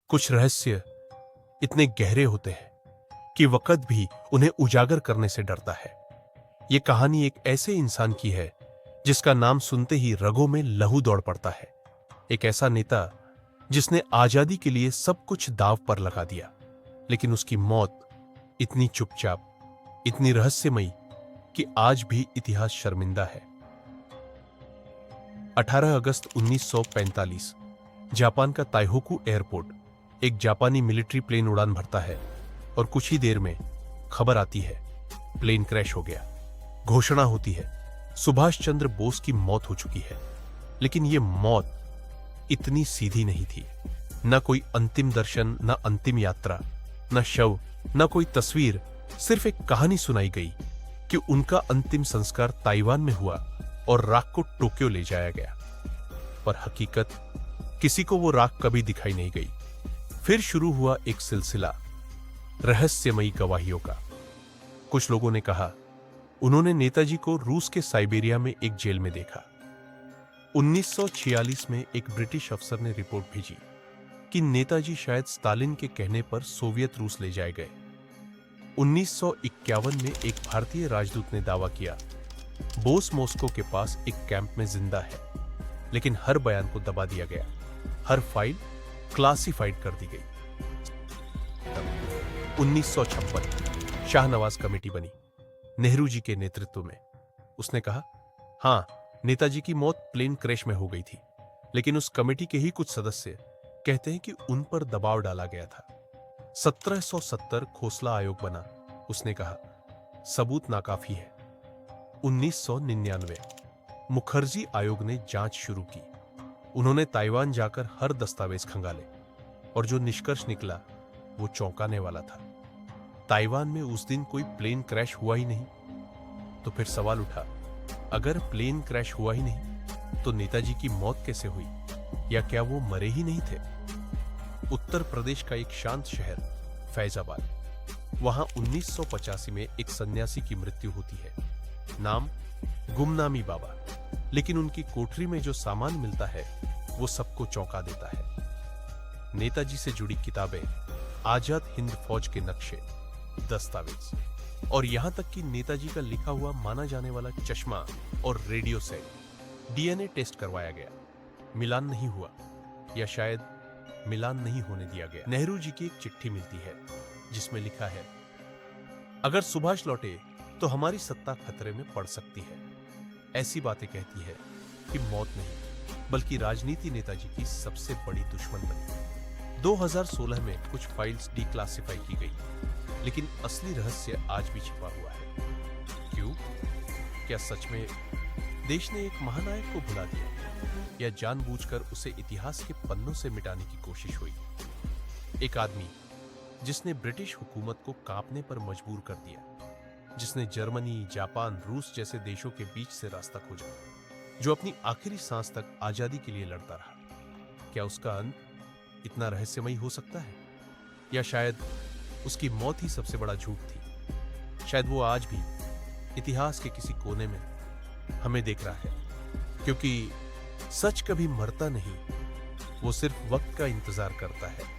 कुछ रहस्य इतने गहरे होते हैं कि वक़्त भी उन्हें उजागर करने से डरता है। ये कहानी एक ऐसे इंसान की है जिसका नाम सुनते ही रगों में लहू दौड़ पड़ता है। एक ऐसा नेता जिसने आजादी के लिए सब कुछ दांव पर लगा दिया, लेकिन उसकी मौत इतनी चुपचाप, इतनी रहस्यमयी कि आज भी इतिहास शर्मिंदा है। 18 अगस्त 1945 जापान का ताइहोकू एयरपोर्ट, एक जापानी मिलिट्री प्लेन उड़ान भरता है और कुछ ही देर में खबर आती है, प्लेन क्रैश हो गया। घोषणा होती है, सुभाष चंद्र बोस की मौत हो चुकी है। लेकिन यह मौत इतनी सीधी नहीं थी। न कोई अंतिम दर्शन, न अंतिम यात्रा, न शव, न कोई तस्वीर। सिर्फ एक कहानी सुनाई गई कि उनका अंतिम संस्कार ताइवान में हुआ और राख को टोक्यो ले जाया गया। पर हकीकत, किसी को वो राख कभी दिखाई नहीं गई। फिर शुरू हुआ एक सिलसिला रहस्यमयी गवाहियों का। कुछ लोगों ने कहा उन्होंने नेताजी को रूस के साइबेरिया में एक जेल में देखा। 1946 में एक ब्रिटिश अफसर ने रिपोर्ट भेजी कि नेताजी शायद स्टालिन के कहने पर सोवियत रूस ले जाए गए। 1951 में एक भारतीय राजदूत ने दावा किया बोस मॉस्को के पास एक कैंप में जिंदा है, लेकिन हर बयान को दबा दिया गया, हर फाइल क्लासिफाइड कर दी गई। 1956 शाहनवाज कमेटी बनी नेहरू जी के नेतृत्व में। उसने कहा, हां, नेताजी की मौत प्लेन क्रैश में हो गई थी, लेकिन उस कमेटी के ही कुछ सदस्य कहते हैं कि उन पर दबाव डाला गया था। 1770 खोसला आयोग बना। उसने कहा, सबूत नाकाफी है। 1999 मुखर्जी आयोग ने जांच शुरू की। उन्होंने ताइवान जाकर हर दस्तावेज खंगाले और जो निष्कर्ष निकला वो चौंकाने वाला था। ताइवान में उस दिन कोई प्लेन क्रैश हुआ ही नहीं। तो फिर सवाल उठा, अगर प्लेन क्रैश हुआ ही नहीं तो नेताजी की मौत कैसे हुई, या क्या वो मरे ही नहीं थे? उत्तर प्रदेश का एक शांत शहर फैजाबाद, वहां 1985 में एक सन्यासी की मृत्यु होती है। नाम गुमनामी बाबा। लेकिन उनकी कोठरी में जो सामान मिलता है वो सबको चौंका देता है। नेताजी से जुड़ी किताबें, आजाद हिंद फौज के नक्शे, दस्तावेज और यहां तक कि नेताजी का लिखा हुआ माना जाने वाला चश्मा और रेडियो सेट। डीएनए टेस्ट करवाया गया, मिलान नहीं हुआ, या शायद मिलान नहीं होने दिया गया। नेहरू जी की एक चिट्ठी मिलती है जिसमें लिखा है, अगर सुभाष लौटे तो हमारी सत्ता खतरे में पड़ सकती है। ऐसी बातें कहती है कि मौत नहीं बल्कि राजनीति नेताजी की सबसे बड़ी दुश्मन बनी। 2016 में कुछ फाइल्स डिक्लासिफाई की गई, लेकिन असली रहस्य आज भी छिपा हुआ है। क्यों? क्या सच में देश ने एक महानायक को भुला दिया, या जानबूझकर उसे इतिहास के पन्नों से मिटाने की कोशिश हुई? एक आदमी जिसने ब्रिटिश हुकूमत को कांपने पर मजबूर कर दिया, जिसने जर्मनी, जापान, रूस जैसे देशों के बीच से रास्ता खोजा, जो अपनी आखिरी सांस तक आजादी के लिए लड़ता रहा, क्या उसका अंत इतना रहस्यमयी हो सकता है? या शायद उसकी मौत ही सबसे बड़ा झूठ थी? शायद वो आज भी इतिहास के किसी कोने में हमें देख रहा है, क्योंकि सच कभी मरता नहीं, वो सिर्फ वक्त का इंतजार करता है।